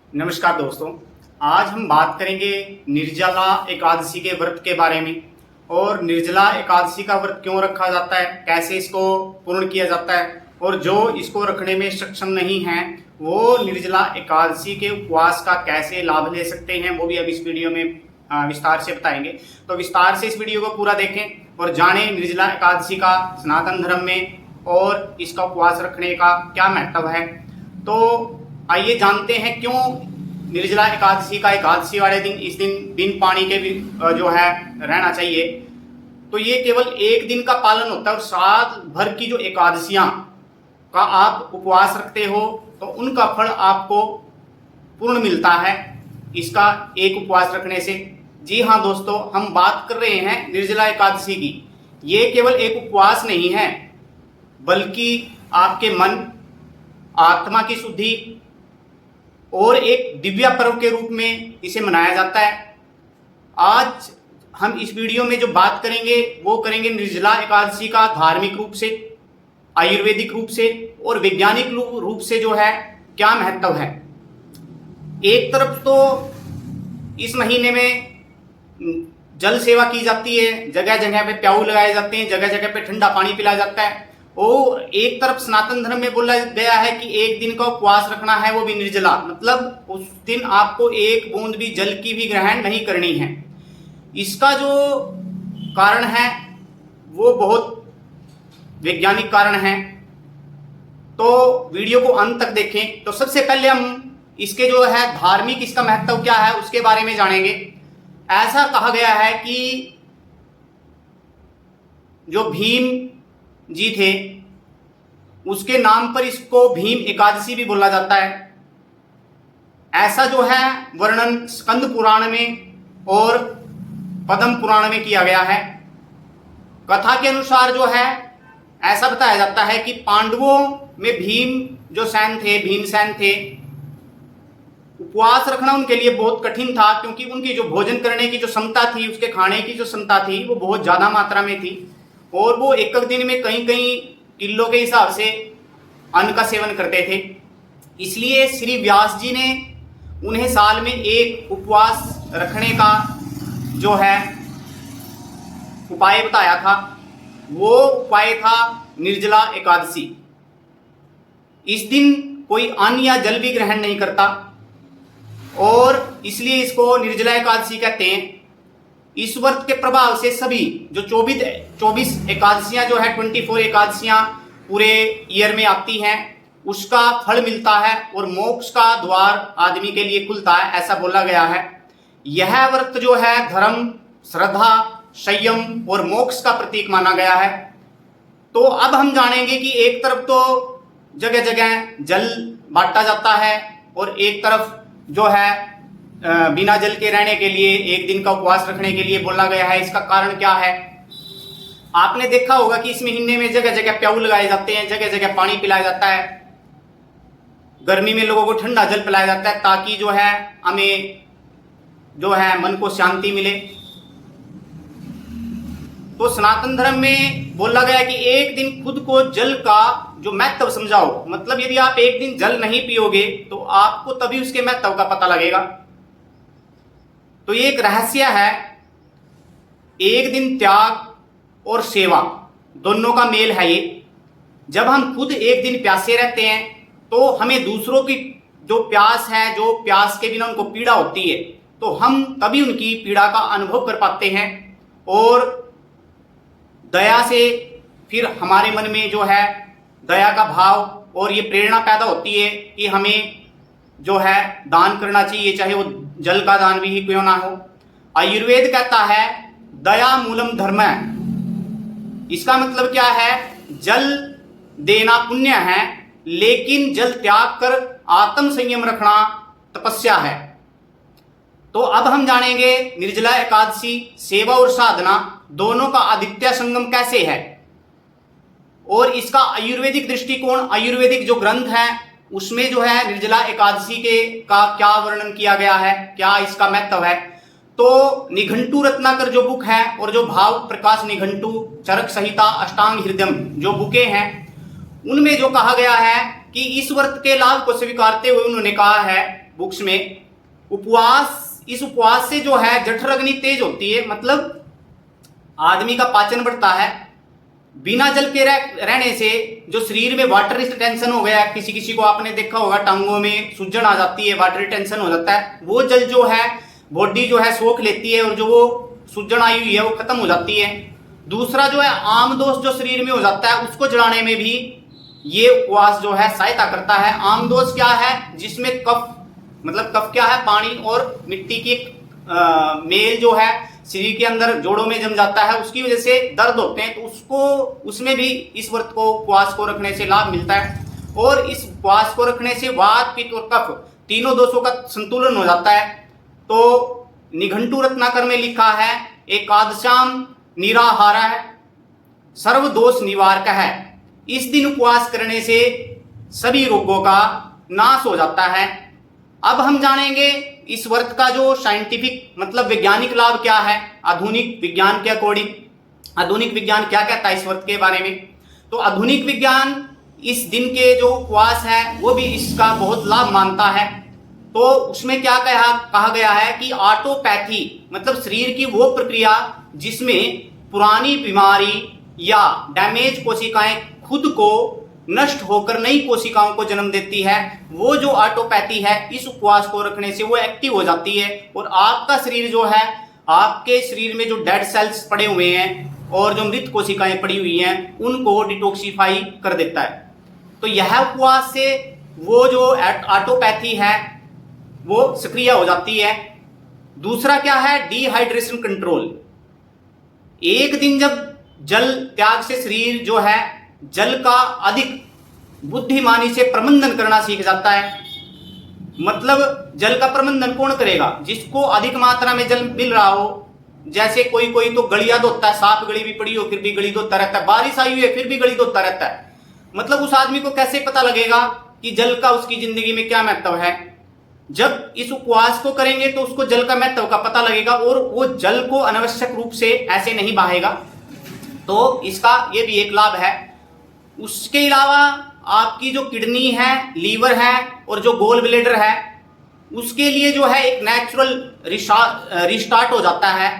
नमस्कार दोस्तों। आज हम बात करेंगे निर्जला एकादशी के व्रत के बारे में और निर्जला एकादशी का व्रत क्यों रखा जाता है, कैसे इसको पूर्ण किया जाता है और जो इसको रखने में सक्षम नहीं है वो निर्जला एकादशी के उपवास का कैसे लाभ ले सकते हैं, वो भी अब इस वीडियो में विस्तार से बताएंगे। तो विस्तार से इस वीडियो को पूरा देखें और जानें निर्जला एकादशी का सनातन धर्म में और इसका उपवास रखने का क्या महत्व है। तो आइए जानते हैं क्यों निर्जला एकादशी का एकादशी वाले दिन इस दिन बिन पानी के भी जो है रहना चाहिए। तो ये केवल एक दिन का पालन होता है और साल भर की जो एकादशियां का आप उपवास रखते हो तो उनका फल आपको पूर्ण मिलता है इसका एक उपवास रखने से। जी हाँ दोस्तों, हम बात कर रहे हैं निर्जला एकादशी की। ये केवल एक उपवास नहीं है बल्कि आपके मन आत्मा की शुद्धि और एक दिव्य पर्व के रूप में इसे मनाया जाता है। आज हम इस वीडियो में जो बात करेंगे वो करेंगे निर्जला एकादशी का धार्मिक रूप से, आयुर्वेदिक रूप से और वैज्ञानिक रूप से जो है क्या महत्व है। एक तरफ तो इस महीने में जल सेवा की जाती है, जगह जगह पे प्याऊ लगाए जाते हैं, जगह जगह पे ठंडा पानी पिलाया जाता है और एक तरफ सनातन धर्म में बोला गया है कि एक दिन का उपवास रखना है, वो भी निर्जला, मतलब उस दिन आपको एक बूंद भी जल की भी ग्रहण नहीं करनी है। इसका जो कारण है वो बहुत वैज्ञानिक कारण है, तो वीडियो को अंत तक देखें। तो सबसे पहले हम इसके जो है धार्मिक इसका महत्व क्या है उसके बारे में जानेंगे। ऐसा कहा गया है कि जो भीम जी थे उसके नाम पर इसको भीम एकादशी भी बोला जाता है। ऐसा जो है वर्णन स्कंद पुराण में और पद्म पुराण में किया गया है। कथा के अनुसार जो है ऐसा बताया जाता है कि पांडवों में भीम जो सैन थे, भीमसेन थे, उपवास रखना उनके लिए बहुत कठिन था क्योंकि उनकी जो भोजन करने की जो क्षमता थी, उसके खाने की जो क्षमता थी वो बहुत ज्यादा मात्रा में थी और वो एक दिन में कई किलो के हिसाब से अन्न का सेवन करते थे। इसलिए श्री व्यास जी ने उन्हें साल में एक उपवास रखने का जो है उपाय बताया था। वो उपाय था निर्जला एकादशी। इस दिन कोई अन्न या जल भी ग्रहण नहीं करता और इसलिए इसको निर्जला एकादशी कहते हैं। इस व्रत के प्रभाव से सभी जो 24 एकादशियां जो है 24 एकादशियां पूरे ईयर में आती हैं उसका फल मिलता है और मोक्ष का द्वार आदमी के लिए खुलता है, ऐसा बोला गया है। यह व्रत जो है धर्म, श्रद्धा, संयम और मोक्ष का प्रतीक माना गया है। तो अब हम जानेंगे कि एक तरफ तो जगह जगह जल बांटा जाता है और एक तरफ जो है बिना जल के रहने के लिए एक दिन का उपवास रखने के लिए बोला गया है। इसका कारण क्या है? आपने देखा होगा कि इस महीने में जगह जगह प्याऊ लगाए जाते हैं, जगह जगह पानी पिलाया जाता है, गर्मी में लोगों को ठंडा जल पिलाया जाता है ताकि जो है हमें जो है मन को शांति मिले। तो सनातन धर्म में बोला गया कि एक दिन खुद को जल का जो महत्व समझाओ, मतलब यदि आप एक दिन जल नहीं पियोगे तो आपको तभी उसके महत्व का पता लगेगा। तो ये एक रहस्य है, एक दिन त्याग और सेवा दोनों का मेल है ये। जब हम खुद एक दिन प्यासे रहते हैं तो हमें दूसरों की जो प्यास है, जो प्यास के बिना उनको पीड़ा होती है, तो हम तभी उनकी पीड़ा का अनुभव कर पाते हैं और दया से फिर हमारे मन में जो है दया का भाव और ये प्रेरणा पैदा होती है कि हमें जो है दान करना चाहिए, चाहे वो जल का दान भी क्यों ना हो। आयुर्वेद कहता है दया मूलम धर्म है। इसका मतलब क्या है? जल देना पुण्य है लेकिन जल त्याग कर आत्म संयम रखना तपस्या है। तो अब हम जानेंगे निर्जला एकादशी सेवा और साधना दोनों का आदित्य संगम कैसे है और इसका आयुर्वेदिक दृष्टिकोण, आयुर्वेदिक जो ग्रंथ है उसमें जो है निर्जला एकादशी के का क्या वर्णन किया गया है, क्या इसका महत्व है। तो निघंटू रत्नाकर जो बुक है और जो भाव प्रकाश निघंटू, चरक संहिता, अष्टांग हृदयम जो बुकें हैं उनमें जो कहा गया है कि इस व्रत के लाभ को स्वीकारते हुए उन्होंने कहा है बुक्स में, उपवास, इस उपवास से जो है जठर अग्नि तेज होती है, मतलब आदमी का पाचन बढ़ता है। बिना जल के रहने से जो शरीर में वाटर रिटेंशन हो गया, किसी किसी को आपने देखा होगा टांगों में सूजन आ जाती है, वाटर रिटेंशन हो जाता है, वो जल जो है बॉडी जो है सोख लेती है और जो वो सूजन आई हुई है वो खत्म हो जाती है। दूसरा जो है आमदोष जो शरीर में हो जाता है उसको जलाने में भी ये उपवास जो है सहायता करता है। आमदोष क्या है? जिसमें कफ, मतलब कफ क्या है? पानी और मिट्टी की मेल जो है शरीर के अंदर जोड़ों में जम जाता है, उसकी वजह से दर्द होते हैं, तो उसको, उसमें भी इस व्रत को, उपवास को रखने से लाभ मिलता है। और इस उपवास को रखने से वात, पित्त और कफ तीनों दोषों का संतुलन हो जाता है। तो निघंटु रत्नाकर में लिखा है, एकादशाम निराहार सर्व दोष निवारक है। इस दिन उपवास करने से सभी रोगों का नाश हो जाता है। अब हम जानेंगे इस व्रत का जो साइंटिफिक, मतलब वैज्ञानिक लाभ क्या है आधुनिक विज्ञान के अकॉर्डिंग। आधुनिक विज्ञान क्या कहता है इस व्रत के बारे में? तो आधुनिक विज्ञान इस दिन के जो उपवास है वो भी इसका बहुत लाभ मानता है। तो उसमें क्या कहा गया है कि ऑटोपैथी, मतलब शरीर की वो प्रक्रिया जिसमें पुरानी बीमारी या डैमेज कोशिकाएं खुद को नष्ट होकर नई कोशिकाओं को जन्म देती है, वो जो ऑटोपैथी है इस उपवास को रखने से वो एक्टिव हो जाती है और आपका शरीर जो है, आपके शरीर में जो डेड सेल्स पड़े हुए हैं और जो मृत कोशिकाएं पड़ी हुई हैं उनको डिटॉक्सिफाई कर देता है। तो यह उपवास से वो जो ऑटोपैथी है वो सक्रिय हो जाती है। दूसरा क्या है? Dehydration control. एक दिन जब जल त्याग से शरीर जो है जल का अधिक बुद्धिमानी से प्रबंधन करना सीख जाता है। मतलब जल का प्रबंधन कौन करेगा? जिसको अधिक मात्रा में जल मिल रहा हो। जैसे कोई कोई तो गलिया धोता है, साफ गली भी पड़ी हो फिर भी गली धोता रहता है, बारिश आई हुई है फिर भी गली धोता रहता है। मतलब उस आदमी को कैसे पता लगेगा कि जल का उसकी जिंदगी में क्या महत्व है? जब इस उपवास को करेंगे तो उसको जल का महत्व का पता लगेगा और वो जल को अनावश्यक रूप से ऐसे नहीं बहाएगा। तो इसका ये भी एक लाभ है। उसके अलावा आपकी जो किडनी है, लीवर है और जो गोल ब्लेडर है उसके लिए जो है एक नेचुरल रिस्टार्ट हो जाता है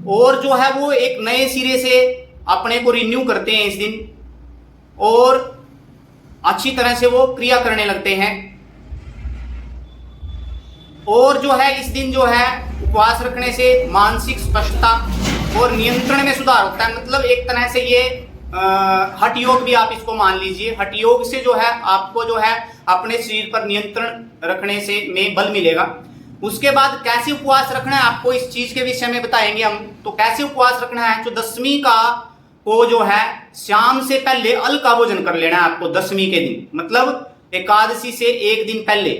और जो है वो एक नए सिरे से अपने को रिन्यू करते हैं इस दिन और अच्छी तरह से वो क्रिया करने लगते हैं। और जो है इस दिन जो है उपवास रखने से मानसिक स्पष्टता और नियंत्रण में सुधार होता है। मतलब एक तरह से ये हठ योग भी आप इसको मान लीजिए। हठ योग से जो है आपको जो है अपने शरीर पर नियंत्रण रखने से में बल मिलेगा। उसके बाद कैसे उपवास रखना है आपको इस चीज के विषय में बताएंगे हम। तो कैसे उपवास रखना है? तो दशमी का को जो है शाम से पहले अल का भोजन कर लेना है आपको दशमी के दिन, मतलब एकादशी से एक दिन पहले।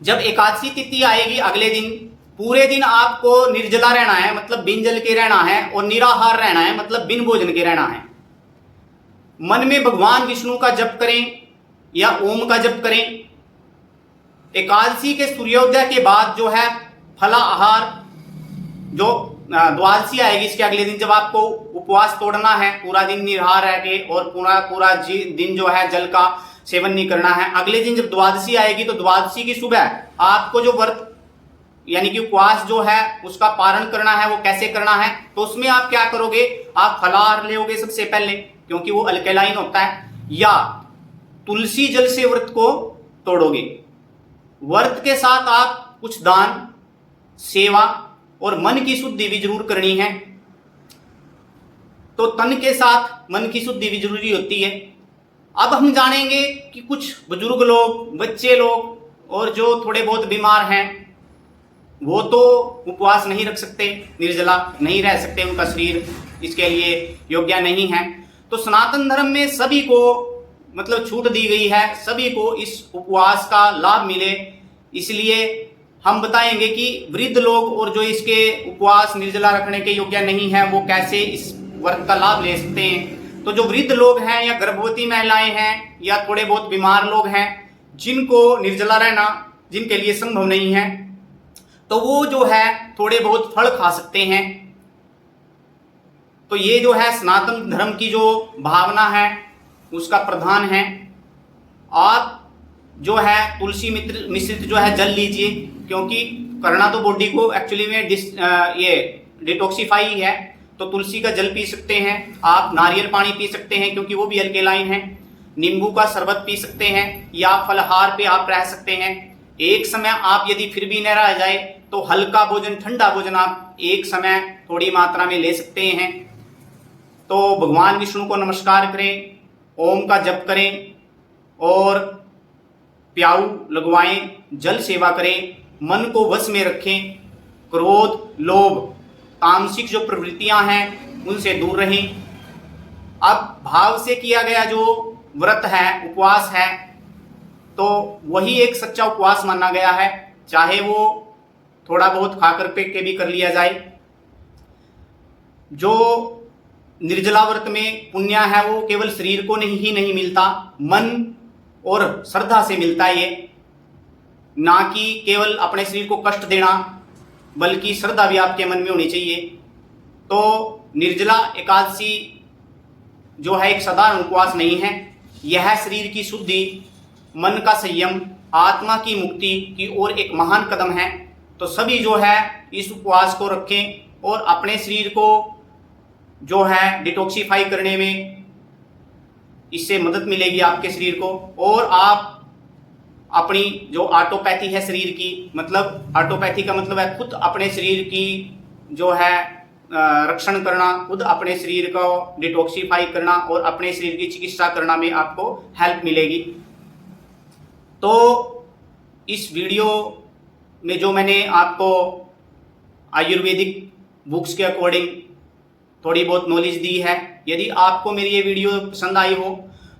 जब एकादशी तिथि आएगी अगले दिन पूरे दिन आपको निर्जला रहना है, मतलब बिन जल के रहना है, और निराहार रहना है, मतलब बिन भोजन के रहना है। मन में भगवान विष्णु का जप करें या ओम का जप करें। एकादशी के सूर्योदय के बाद जो है फलाहार, जो द्वादशी आएगी इसके अगले दिन जब आपको उपवास तोड़ना है, पूरा दिन निराहार रह के और पूरा दिन जो है जल का सेवन नहीं करना है। अगले दिन जब द्वादशी आएगी तो द्वादशी की सुबह आपको जो व्रत यानी कि उपवास जो है उसका पारण करना है। वो कैसे करना है? तो उसमें आप क्या करोगे? आप फलाहार लोगे सबसे पहले, क्योंकि वो अल्कलाइन होता है, या तुलसी जल से व्रत को तोड़ोगे। व्रत के साथ आप कुछ दान, सेवा और मन की शुद्धि भी जरूर करनी है। तो तन के साथ मन की शुद्धि भी जरूरी होती है। अब हम जानेंगे कि कुछ बुजुर्ग लोग, बच्चे लोग और जो थोड़े बहुत बीमार हैं वो तो उपवास नहीं रख सकते, निर्जला नहीं रह सकते, उनका शरीर इसके लिए योग्य नहीं है। तो सनातन धर्म में सभी को मतलब छूट दी गई है, सभी को इस उपवास का लाभ मिले। इसलिए हम बताएंगे कि वृद्ध लोग और जो इसके उपवास निर्जला रखने के योग्य नहीं है वो कैसे इस व्रत का लाभ ले सकते हैं। तो जो वृद्ध लोग हैं या गर्भवती महिलाएं हैं या थोड़े बहुत बीमार लोग हैं जिनको निर्जला रहना जिनके लिए संभव नहीं है, तो वो जो है थोड़े बहुत फल खा सकते हैं। तो ये जो है सनातन धर्म की जो भावना है उसका प्रधान है। आप जो है तुलसी मिश्रित जो है जल लीजिए, क्योंकि करना तो बॉडी को एक्चुअली में ये डिटॉक्सिफाई है। तो तुलसी का जल पी सकते हैं आप, नारियल पानी पी सकते हैं क्योंकि वो भी अल्केलाइन है, नींबू का शरबत पी सकते हैं, या फलाहार पे आप रह सकते हैं। एक समय आप यदि फिर भी न रह जाए तो हल्का भोजन, ठंडा भोजन आप एक समय थोड़ी मात्रा में ले सकते हैं। तो भगवान विष्णु को नमस्कार करें, ओम का जप करें और प्याऊ लगवाएं, जल सेवा करें, मन को वश में रखें, क्रोध, लोभ, तामसिक जो प्रवृत्तियां हैं उनसे दूर रहें। अब भाव से किया गया जो व्रत है, उपवास है, तो वही एक सच्चा उपवास माना गया है, चाहे वो थोड़ा बहुत खाकर पे के भी कर लिया जाए। जो निर्जला व्रत में पुण्य है वो केवल शरीर को नहीं मिलता, मन और श्रद्धा से मिलता है ये, ना कि केवल अपने शरीर को कष्ट देना, बल्कि श्रद्धा भी आपके मन में होनी चाहिए। तो निर्जला एकादशी जो है एक साधारण उपवास नहीं है, यह शरीर की शुद्धि, मन का संयम, आत्मा की मुक्ति की ओर एक महान कदम है। तो सभी जो है इस उपवास को रखें और अपने शरीर को जो है डिटॉक्सिफाई करने में इससे मदद मिलेगी आपके शरीर को। और आप अपनी जो ऑटोपैथी है शरीर की, मतलब ऑटोपैथी का मतलब है खुद अपने शरीर की जो है रक्षण करना, खुद अपने शरीर को डिटॉक्सिफाई करना और अपने शरीर की चिकित्सा करना में आपको हेल्प मिलेगी। तो इस वीडियो में जो मैंने आपको आयुर्वेदिक बुक्स के अकॉर्डिंग थोड़ी बहुत नॉलेज दी है, यदि आपको मेरी ये वीडियो पसंद आई हो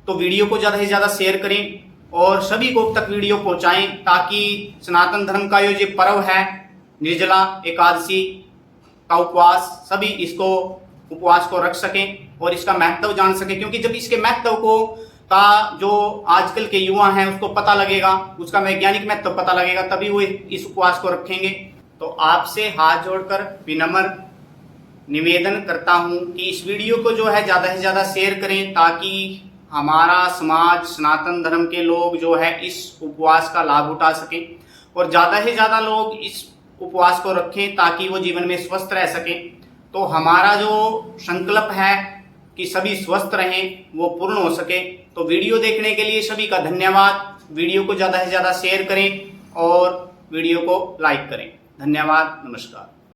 तो वीडियो को ज़्यादा से ज़्यादा शेयर करें और सभी को तक वीडियो पहुंचाएं, ताकि सनातन धर्म का ये जो पर्व है निर्जला एकादशी का उपवास, सभी इसको उपवास को रख सकें और इसका महत्व जान सकें। क्योंकि जब इसके महत्व को का जो आजकल के युवा हैं उसको पता लगेगा, उसका वैज्ञानिक महत्व पता लगेगा, तभी वो इस उपवास को रखेंगे। तो आपसे हाथ जोड़कर विनम्र निवेदन करता हूं कि इस वीडियो को जो है ज़्यादा से ज़्यादा शेयर करें, ताकि हमारा समाज, सनातन धर्म के लोग जो है इस उपवास का लाभ उठा सकें और ज़्यादा से ज़्यादा लोग इस उपवास को रखें ताकि वो जीवन में स्वस्थ रह सकें। तो हमारा जो संकल्प है कि सभी स्वस्थ रहें वो पूर्ण हो सके। तो वीडियो देखने के लिए सभी का धन्यवाद। वीडियो को ज़्यादा से ज़्यादा शेयर करें और वीडियो को लाइक करें। धन्यवाद, नमस्कार।